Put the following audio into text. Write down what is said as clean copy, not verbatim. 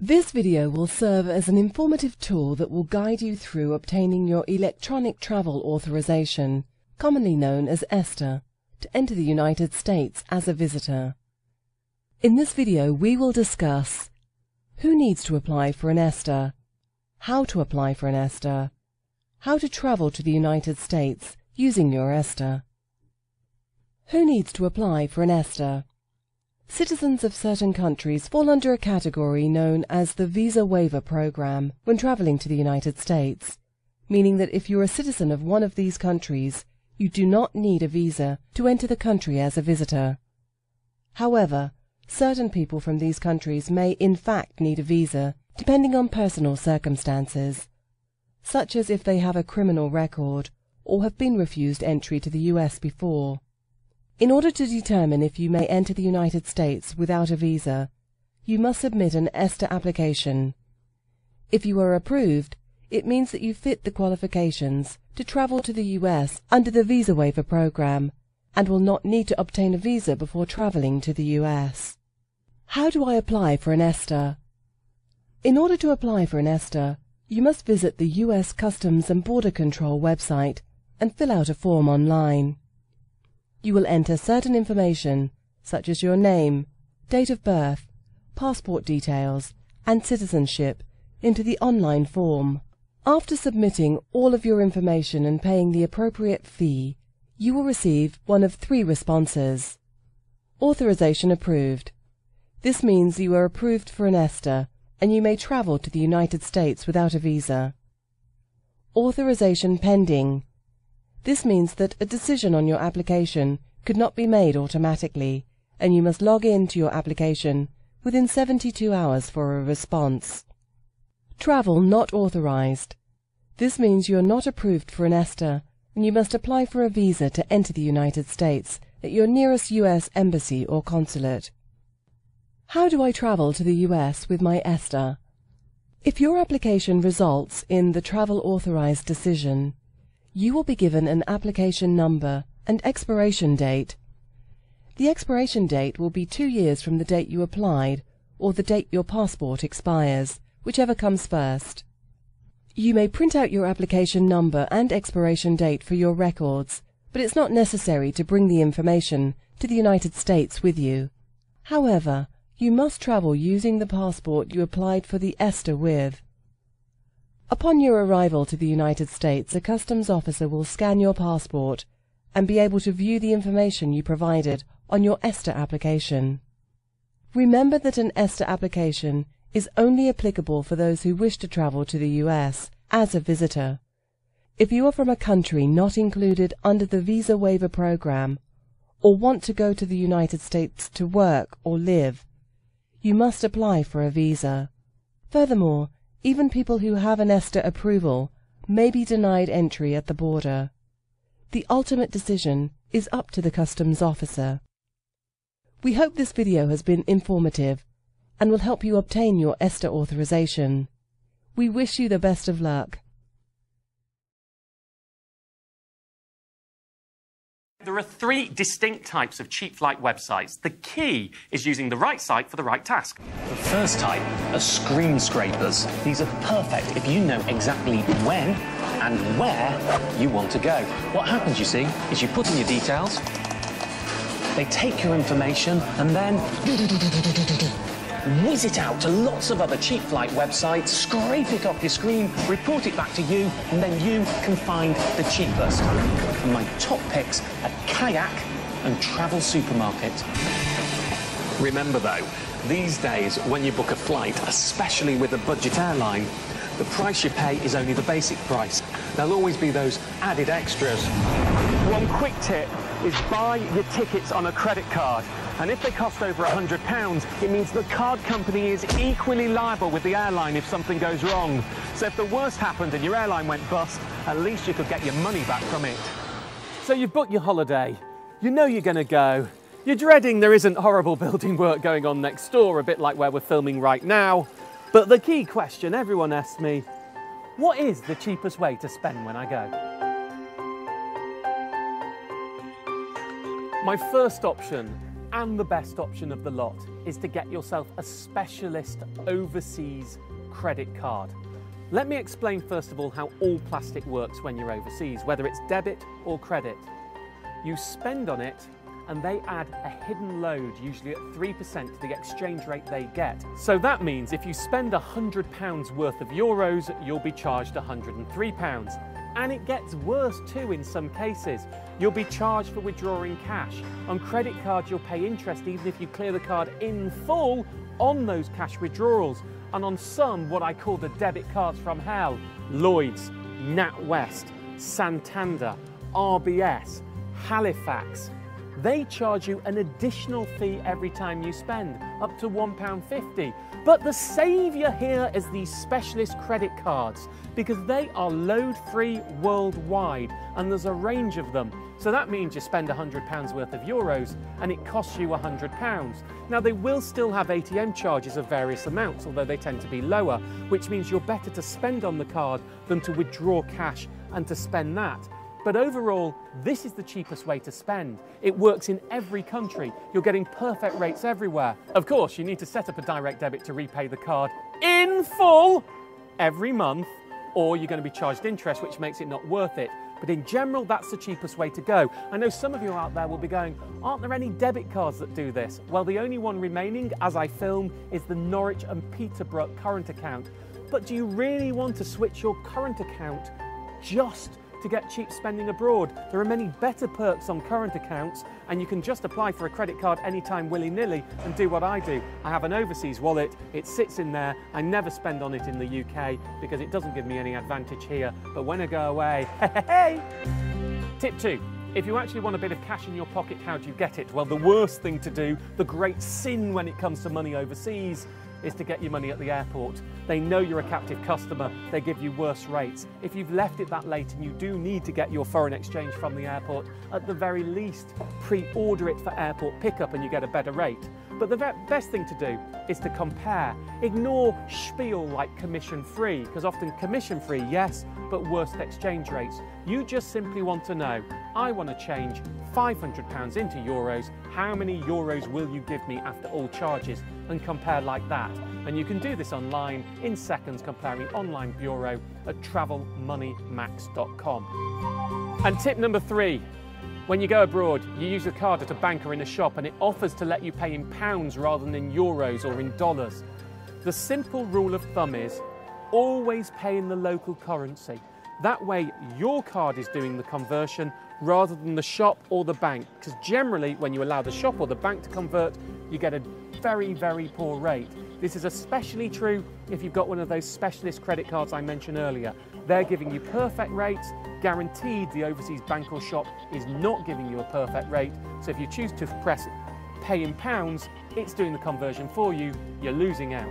This video will serve as an informative tool that will guide you through obtaining your Electronic Travel Authorization, commonly known as ESTA, to enter the United States as a visitor. In this video we will discuss who needs to apply for an ESTA, how to apply for an ESTA, how to travel to the United States using your ESTA. Who needs to apply for an ESTA? Citizens of certain countries fall under a category known as the Visa Waiver Program when traveling to the United States, meaning that if you're a citizen of one of these countries, you do not need a visa to enter the country as a visitor. However, certain people from these countries may in fact need a visa, depending on personal circumstances, such as if they have a criminal record or have been refused entry to the US before. In order to determine if you may enter the United States without a visa, you must submit an ESTA application. If you are approved, it means that you fit the qualifications to travel to the US under the Visa Waiver Program and will not need to obtain a visa before traveling to the US. How do I apply for an ESTA? In order to apply for an ESTA, you must visit the US Customs and Border Control website and fill out a form online. You will enter certain information, such as your name, date of birth, passport details, and citizenship, into the online form. After submitting all of your information and paying the appropriate fee, you will receive one of three responses. Authorization approved. This means you are approved for an ESTA, and you may travel to the United States without a visa. Authorization pending. This means that a decision on your application could not be made automatically, and you must log in to your application within 72 hours for a response. Travel not authorized. This means you are not approved for an ESTA, and you must apply for a visa to enter the United States at your nearest US embassy or consulate. How do I travel to the US with my ESTA? If your application results in the Travel Authorized decision, you will be given an application number and expiration date. The expiration date will be 2 years from the date you applied or the date your passport expires, whichever comes first. You may print out your application number and expiration date for your records, but it's not necessary to bring the information to the United States with you. However, you must travel using the passport you applied for the ESTA with. Upon your arrival to the United States, a customs officer will scan your passport and be able to view the information you provided on your ESTA application. Remember that an ESTA application is only applicable for those who wish to travel to the US as a visitor. If you are from a country not included under the Visa Waiver Program or want to go to the United States to work or live, you must apply for a visa. Furthermore, even people who have an ESTA approval may be denied entry at the border. The ultimate decision is up to the customs officer. We hope this video has been informative and will help you obtain your ESTA authorization. We wish you the best of luck. There are three distinct types of cheap flight websites. The key is using the right site for the right task. The first type are screen scrapers. These are perfect if you know exactly when and where you want to go. What happens, you see, is you put in your details, they take your information and then whiz it out to lots of other cheap flight websites, scrape it off your screen, report it back to you, and then you can find the cheapest. And my top picks are Kayak and Travel Supermarket. Remember though, these days when you book a flight, especially with a budget airline, the price you pay is only the basic price. There'll always be those added extras. One quick tip is buy your tickets on a credit card. And if they cost over £100, it means the card company is equally liable with the airline if something goes wrong. So if the worst happened and your airline went bust, at least you could get your money back from it. So you've booked your holiday, you know you're going to go, you're dreading there isn't horrible building work going on next door, a bit like where we're filming right now. But the key question everyone asks me, what is the cheapest way to spend when I go? My first option and the best option of the lot is to get yourself a specialist overseas credit card. Let me explain first of all how all plastic works when you're overseas, whether it's debit or credit. You spend on it and they add a hidden load, usually at 3% to the exchange rate they get. So that means if you spend £100 worth of euros, you'll be charged £103. And it gets worse too in some cases. You'll be charged for withdrawing cash. On credit cards, you'll pay interest even if you clear the card in full on those cash withdrawals. And on some, what I call the debit cards from hell, Lloyds, NatWest, Santander, RBS, Halifax, they charge you an additional fee every time you spend, up to £1.50. But the saviour here is these specialist credit cards, because they are load-free worldwide, and there's a range of them. So that means you spend £100 worth of euros and it costs you £100. Now they will still have ATM charges of various amounts, although they tend to be lower, which means you're better to spend on the card than to withdraw cash and to spend that. But overall, this is the cheapest way to spend. It works in every country. You're getting perfect rates everywhere. Of course, you need to set up a direct debit to repay the card in full every month, or you're going to be charged interest, which makes it not worth it. But in general, that's the cheapest way to go. I know some of you out there will be going, aren't there any debit cards that do this? Well, the only one remaining as I film is the Norwich and Peterborough current account. But do you really want to switch your current account just to get cheap spending abroad? There are many better perks on current accounts, and you can just apply for a credit card anytime willy-nilly and do what I do. I have an overseas wallet, it sits in there, I never spend on it in the UK because it doesn't give me any advantage here, but when I go away, hey! Tip 2. If you actually want a bit of cash in your pocket, how do you get it? Well, the worst thing to do, the great sin when it comes to money overseas, is to get your money at the airport. They know you're a captive customer, they give you worse rates. If you've left it that late and you do need to get your foreign exchange from the airport, at the very least, pre-order it for airport pickup and you get a better rate. But the best thing to do is to compare. Ignore spiel like commission-free, because often commission-free, yes, but worst exchange rates. You just simply want to know, I want to change £500 into euros, how many euros will you give me after all charges? And compare like that. And you can do this online in seconds, comparing online bureau at travelmoneymax.com. And tip number 3, when you go abroad, you use a card at a bank or in a shop and it offers to let you pay in pounds rather than in euros or in dollars. The simple rule of thumb is always pay in the local currency. That way your card is doing the conversion rather than the shop or the bank, because generally when you allow the shop or the bank to convert, you get a very, very poor rate. This is especially true if you've got one of those specialist credit cards I mentioned earlier. They're giving you perfect rates, guaranteed the overseas bank or shop is not giving you a perfect rate. So if you choose to press pay in pounds, it's doing the conversion for you, you're losing out.